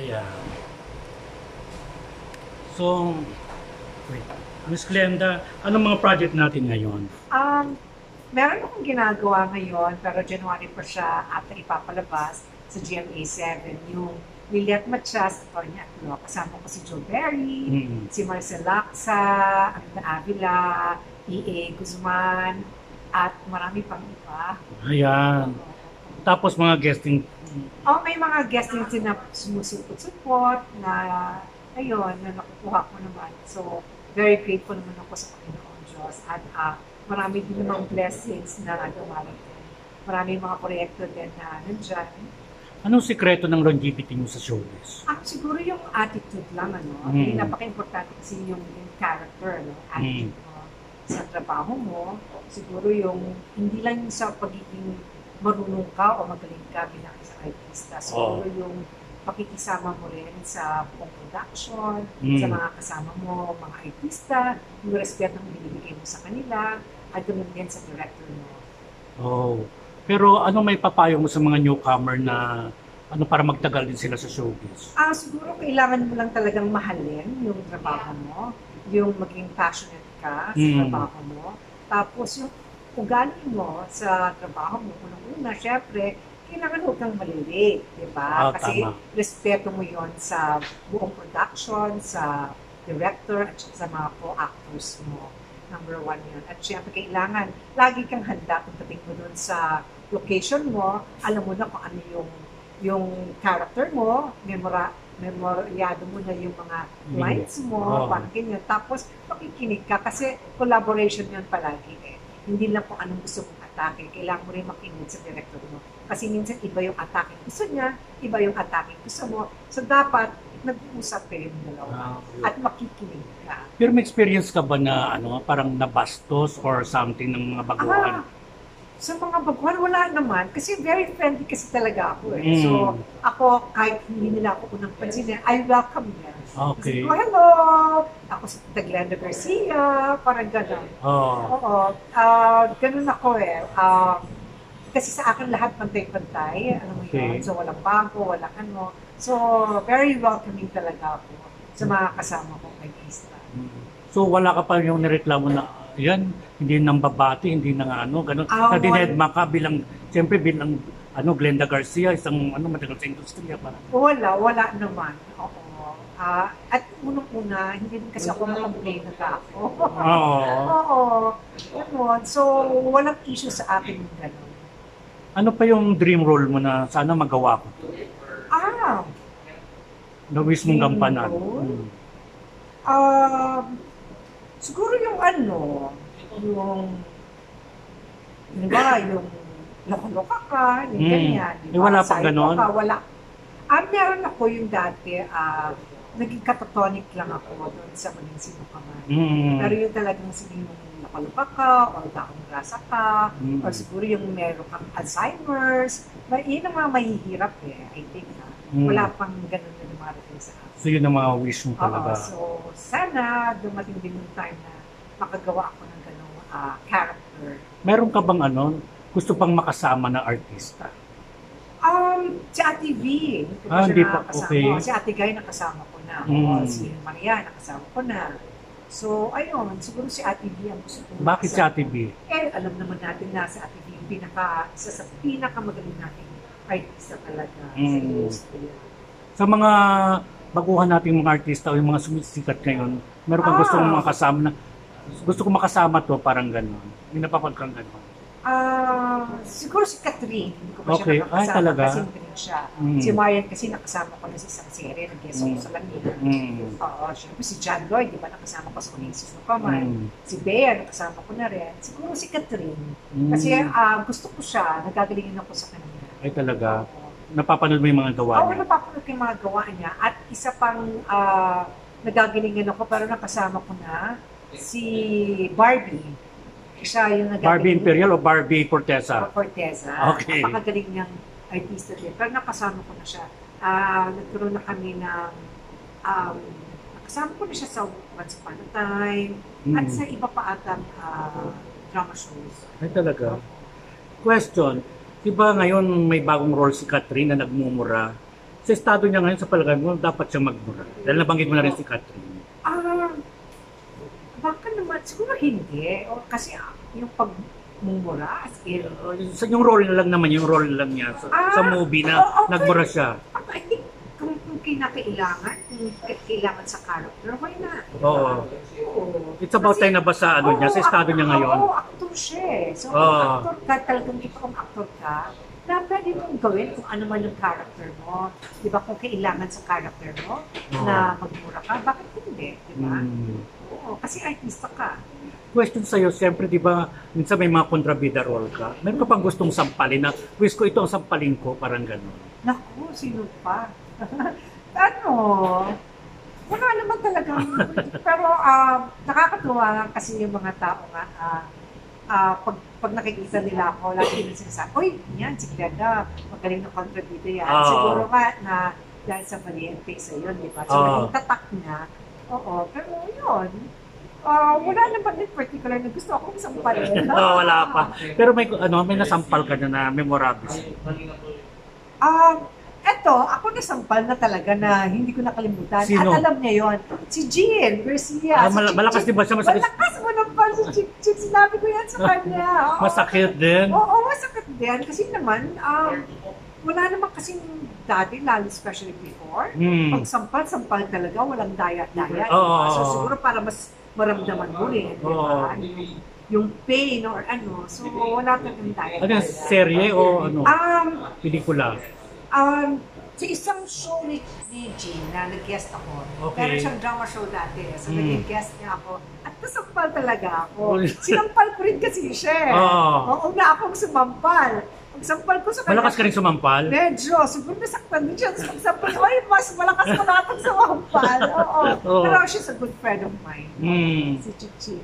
Kaya, so, wait. Miss Glenda, anong mga project natin ngayon? Meron akong ginagawa ngayon, pero January pa siya at ipapalabas sa GMA7, yung Liliat Matias, Tonya Aquino. Kasama ko si Joe Berry, si Marcel Laksa, Amanda Avila, E.A. Guzman, at marami pang iba. Ayan. Tapos mga guesting. May mga guesting din na sumusupot-support na, ayun, na nakukuha ko naman. So, very grateful naman ako sa Panginoon Diyos. At marami din namang blessings na dumarating. Marami mga proyekto din na nandyan. Anong sikreto ng longevity mo sa showbiz? Siguro yung attitude lang, ano. Yung napaka-importante kasi yung character, no? Attitude mo sa trabaho mo. Siguro yung, hindi lang yung sa pagiging marunong ka o magaling ka bilang isang artista. Siguro yung pakikisama mo rin sa buong production, sa mga kasama mo, mga artista, yung respeto ang binibigay mo sa kanila, at ganoon din sa director mo. Pero ano may papayo mo sa mga newcomer na para magtagal din sila sa showbiz? Siguro kailangan mo lang talagang mahalin yung trabaho mo, yung maging passionate ka sa trabaho mo, tapos yung ugali mo sa trabaho mo, unang-una, syempre, kailangan huwag kang malilate, di ba? Kasi respeto mo yon sa buong production, sa director, at sa mga co-actors mo. Number one yun. At syempre, kailangan lagi kang handa pagdating mo dun sa location mo, alam mo na kung ano yung character mo, memoryado mo na yung mga lines mo, parang ganyan. Tapos, makikinig ka kasi collaboration yun palagi eh. Hindi lang kung anong gusto mong atake, kailangan mo rin makinig sa director mo. Kasi minsan iba yung atake gusto niya, iba yung atake gusto mo. So dapat nag-uusap kayo yung dalawa at makikinig ka. Pero may experience ka ba na parang nabastos or something ng mga baguhan? Sa mga baguhan, wala naman. Kasi very friendly kasi talaga ako eh. So ako, kahit hindi nila ako unang pansin, I welcome them. Okay. Kasi ko, hello! Ako si Glenda Garcia, parang gano'n. Oo. Ganun ako eh. Kasi sa akin lahat pantay-pantay. Alam mo yun? So walang bago, walang ano. So very welcoming talaga ako sa mga kasama ko kay Krista. So wala ka pa yung nireklamo na yan, hindi nang babati, hindi nang gano'n. Na dinedma ka bilang, siyempre bilang Glenda Garcia, isang matagal sa industriya parang. Wala naman. Oo. At unang-una, hindi din kasi ako makamblay na ako. Oo. Ganun. So, walang issue sa akin yung gano'n. Ano pa yung dream role mo na sana magawa ko? Na-wish mong gampanan? Siguro yung yung loko-loka ka, yung ganyan. Wala pang gano'n? Wala. Meron ako yung dati, naging catatonic lang ako doon sa maging sino ka man. Pero yung talagang sige yung nakalupa ka, o daong grasa ka, o siguro yung meron kang Alzheimer's, yun ang mga mahihirap eh, I think wala pang ganun na dumarating sa akin. So yun ang mga wish mo talaga? So sana dumating din yung time na makagawa ako ng ganung character. Meron ka bang gusto pang makasama na artista? Si Ate V, hindi pa, okay. Si Ate Guy nakasama ko na. Si Maria nakasama ko na. So, ayun, siguro si Ate V ang gusto ko. Bakit si Ate V? Alam naman natin na si Ate V yung isa sa pinakamagaling nating artista talaga sa industriya. Sa mga baguhan nating mga artista o yung mga sumisikat ngayon, meron kang gusto mong makasama na, gusto ko makasama to, parang gano'n. May napapag kang gano'n. Siguro si Catherine, hindi ko pa siya nakakasama talaga? Kasi hindi rin siya. Si Marian kasi nakasama ko na sa isang serye, nag-guest ako sa Lamina. Siyempre si John Lloyd, di ba nakasama ko sa Oasis no Kaman. Si Bea, nakasama ko na rin. Siguro si Catherine. Kasi gusto ko siya, nagagalingin ako sa kanila. Ay talaga? Napapanood mo yung mga gawa niya? Oo, napapanood ko yung mga gawa niya. At isa pang nagagalingin ako, pero nakasama ko na si Barbie. Siya yung Barbie Imperial o Barbie Forteza? Forteza. Okay. Napakagaling niyang artista din. Pero nakasama ko na siya. Nagkaroon na kami ng nakasama ko na siya sa Once Upon a Time at sa iba pa atang drama shows. Ay talaga? Question, diba ngayon may bagong role si Catherine na nagmumura? Sa estado niya ngayon, sa palagay mo, dapat siyang magmura. Dahil nabanggit mo na rin si Catherine. Baka naman, siguro hindi. O, kasi yung pagmumura, as in, Sa yung role na lang naman, yung role na lang niya sa movie na okay. nagmura siya. I think kung kinakailangan, kung kailangan sa character, why not? Oo. Oo. It's about time na ba sa ano niya, sa estado niya ngayon? Oo, actor siya eh. So, kung actor ka, talagang ikaw actor ka, na pwede mong gawin kung ano man yung character mo. Di ba, kung kailangan sa character mo na magmura ka, bakit hindi? Di ba? Oo, kasi artista ka. Question sa'yo, siyempre, di ba, minsan may mga kontrabida role ka. Meron ka pang gustong sampalin na, wish ko ito ang sampalin ko, parang gano'n. Naku, sino pa? Ano? Wala naman talagang, pero nakakatuwa kasi yung mga tao nga, pag nakikita nila ako, lagi nila sinasabi, uy, yan, si Glenda, magaling na kontrabida yan. Siguro nga na dahil sa valiente sa yun, di ba? So, naging tatak niya. Oo, pero yun, wala naman in particular na gusto akong sampalin. Wala pa. Pero may nasampal ka na memorable. Eto, ako nasampal na talaga na hindi ko nakalimutan. Sino? At alam niya yon, si Jean Garcia. Malakas din ba siya? Malakas mo naman si Chick. Sinabi ko yan sa kanya. Masakit din? Oo, masakit din. Kasi naman, wala naman kasing dati, lalo especially before. Pag sampal talaga, walang daya-daya. So siguro para mas maramdaman mo rin. Diba? Yung pain or ano. So wala talagang daya-daya. Ano, serye o ano? Pelikula? Sa isang show ni Jean na nag-guest ako. Okay. Pero siyang drama show dati. So naging guest niya ako. At nasampal talaga ako. Sinampal ko rin kasi siya. Oo na akong sumampal. Pagsampal ko sa kanya. Malakas ka rin sumampal? Medyo. Siguro nasaktan din siya. Pagsampal ko, ay mas malakas pa na akong sumampal. Oo. Pero she's a good friend of mine. Si Chichi.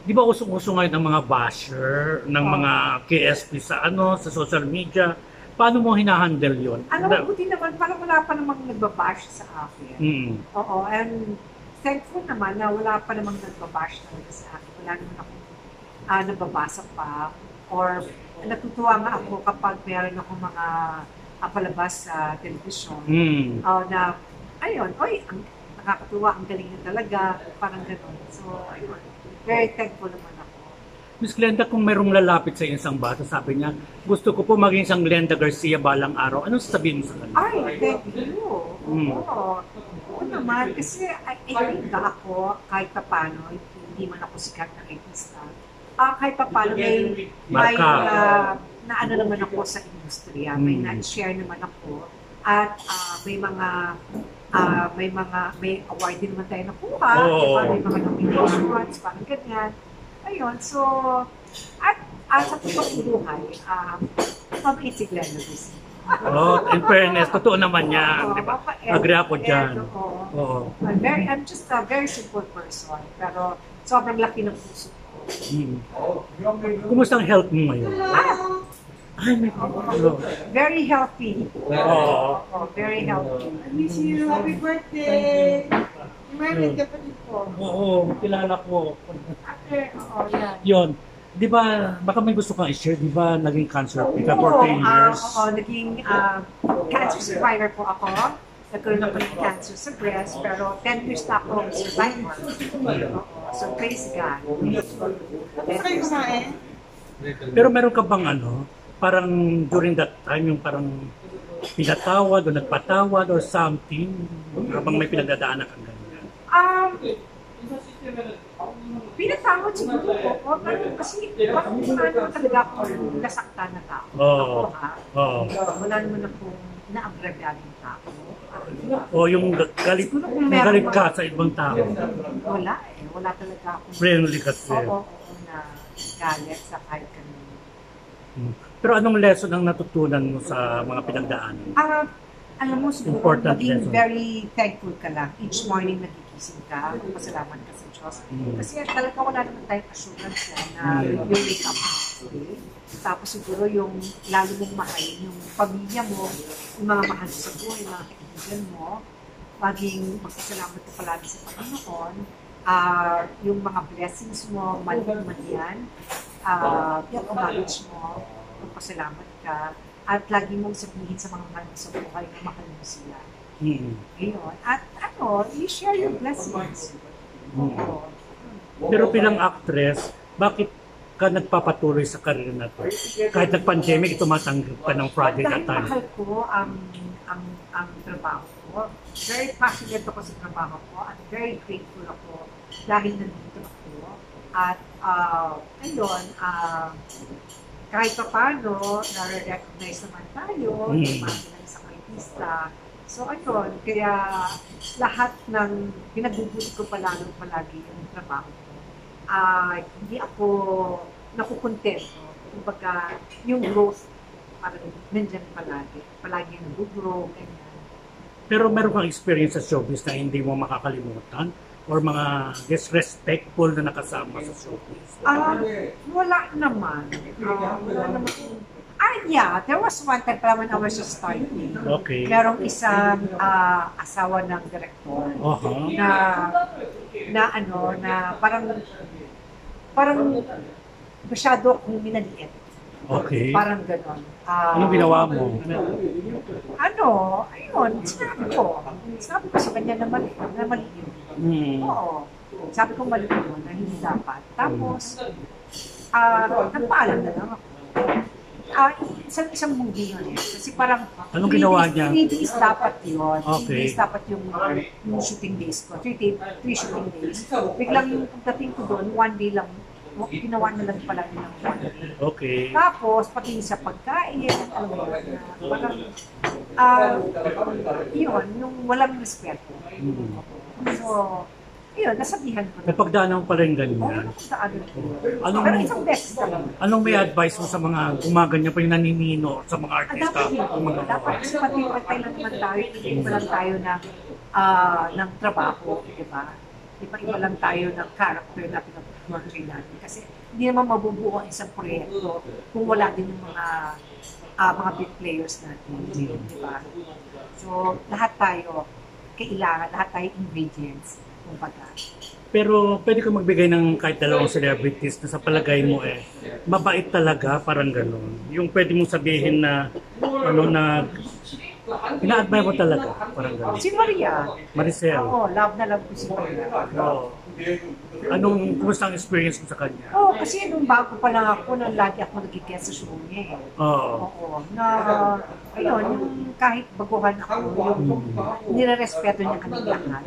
Di ba usong-uso ngayon ang mga basher ng mga KSP sa sa social media? Paano mo hinahandle yun? Buti naman, parang wala pa namang nagbabash sa akin. Oo, and thankful naman na wala pa namang nagbabash talaga sa akin. Wala naman akong nababasa pa. Or natutuwa nga ako kapag meron ako mga palabas sa television. Na, ayun, nakakatuwa, ang galing na talaga, parang gano'n. So, ayun, very thankful naman ako. Miss Glenda, kung mayroong lalapit sa isang bata, sabi niya, gusto ko po maging isang Glenda Garcia balang araw. Anong sasabihin mo sa kanya? Ay, thank you. Oo naman. Kasi I think ako, kahit pa paano, hindi man ako sikat na artista, kahit pa paano may na ano naman ako sa industriya, may na-share naman ako, at may award din naman tayo nakuha, diba? May mga nominations, parang ganyan. Ayun, so, at sa totoong buhay, mabait si Glenda Garcia. In fairness, totoo naman yan. Diba? Agree ako dyan. I'm just a very simple person, pero sobrang laki ng puso ko. Kumusta ang health mo ngayon? Very healthy. Very healthy. I miss you. Happy birthday. Remind ka pa din po. Oo, kilala ko. Yan. Yun. Di ba, baka may gusto kang i-share, di ba naging cancer ka for 10 years? Naging cancer survivor po ako. Nagkaroon ako ng cancer sa breast, pero 10 years na ako survivor. So, praise God. Tapos kayo kumain? Pero meron ka bang parang during that time, yung parang pinatawad o nagpatawad or something, habang may pinagdadaanan kang ganyan? Pinatawad siguro ko, pero kasi parang ano talaga akong nasaktan na tao. Wala naman akong naabragaling tao. Yung galit ka sa ibang tao? Wala wala talaga akong friendly kasi. Oo, na galit sa kahit kanino. Pero anong lesson ang natutunan mo sa mga pinagdaanan? Alam mo, siguro maging very thankful ka lang. Each morning nagigising ka, magpasalamat ka sa Diyos. Kasi talaga wala naman tayong assurance na you wake up next day. Tapos siguro yung lalo mong mahalin yung pamilya mo, yung mga mahal sa buhay, yung mga kaibigan mo, maging magpasalamat ka palagi sa Panginoon, yung mga blessings mo, maliit man yan, yung knowledge mo, magpasalamat ka. At lagi mong sabihin sa mga mahal mo sa buhay na mahal mo sila. Ayun. At you share your blessings. Oo. Pero bilang actress, bakit ka nagpapatuloy sa career na to? Kahit nag-pandemic, tumatanggap ka ng project at Dahil time. mahal ko ang trabaho ko. Very passionate ako sa trabaho ko at very grateful ako dahil nandito ako. At ayun, kahit pa paano, na-recognize naman tayo, lumaki ng isang artista. So ayun, kaya lahat ng pinagbubuti ko palagi ang trabaho ko. Hindi ako nakukontento. Kumbaga, yung growth, parang nandyan palagi. Palagi nag-grow, ganyan. Pero meron kang experience sa showbiz na hindi mo makakalimutan? Or mga disrespectful na nakasama sa showbiz? Wala naman. Wala naman. Yeah, there was one time pa when I was starting. Okay. Merong isang asawa ng director na parang masyado akong minaliit. Okay. Parang gano'n. Anong ginawa mo? Ayun, sinabi ko sa kanya na mali yun. Oo. Sabi ko mali yun, na hindi dapat. Tapos, nagpaalam na lang ako. Isang movie yun eh. Kasi parang, anong ginawa niya? 3 days dapat yun. Okay. 3 days dapat yung shooting days ko. 3 shooting days. Biglang yung pagdating ko doon, 1 day lang, ginawa na lang pala ng 1 day. Okay. Tapos, pati sa pagkain, alam mo yun, parang, yun, yung walang respeto. So, yun, nasabihan ko na. Napagdaanan mo pa rin ganyan. Napagdaanan ko. Anong- Pero isang beses lang. Anong may advice mo sa mga gumaganyan pa yung naninino sa mga artista? Dapat hindi. Dapat kasi pati lang naman tayo, iba lang tayo ng trabaho, di ba? Iba lang tayo ng character na pinag-portray natin. Kasi hindi naman mabubuo ang isang proyekto kung wala din yung mga big players natin, di ba? So, lahat tayo kailangan, lahat tayo ingredients, kumbaga. Pero pwede ka magbigay ng kahit dalawang celebrities na sa palagay mo mabait talaga, parang gano'n. Yung pwede mong sabihin na ina-admire mo talaga, parang gano'n. Si Maria. Maricel. Oo, love na love ko si Maria. Oo. Kumusta ang experience mo sa kanya? Kasi nung bago pa lang ako, nung lagi ako nag-guest sa show niya eh. Oo. Ayun, yung kahit baguhan ako, yung nire-respeto niya kami lahat.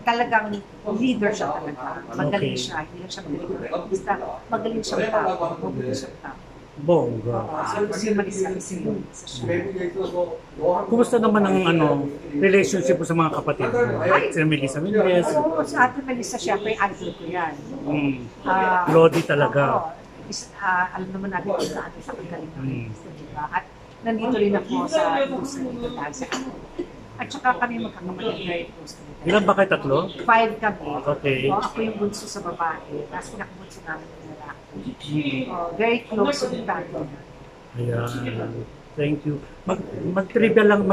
Talagang leader siya talaga. Magaling siya, hindi lang siya magaling na artista, magaling siyang tao, mabuti siyang tao. Bongga. Si Marisa kasi yun sa siya. Kumusta naman ang relationship mo sa mga kapatid mo? Si Melissa Mendez. Oo, sa Ate Melissa, syempre, idol ko yan. Lodi talaga. Alam naman natin kung saan sa kagaling ng artista, diba? At nandito rin ako sa puso nito dahil sa ako. At saka kami magkakamatid very close to nito. Ilan ba kayo? 3? 5 kami. Okay. Ako yung bunso sa babae. Tapos pinakabunso namin ng lalaki. Very close to the family. Ayan. Thank you. Mag-trivia lang,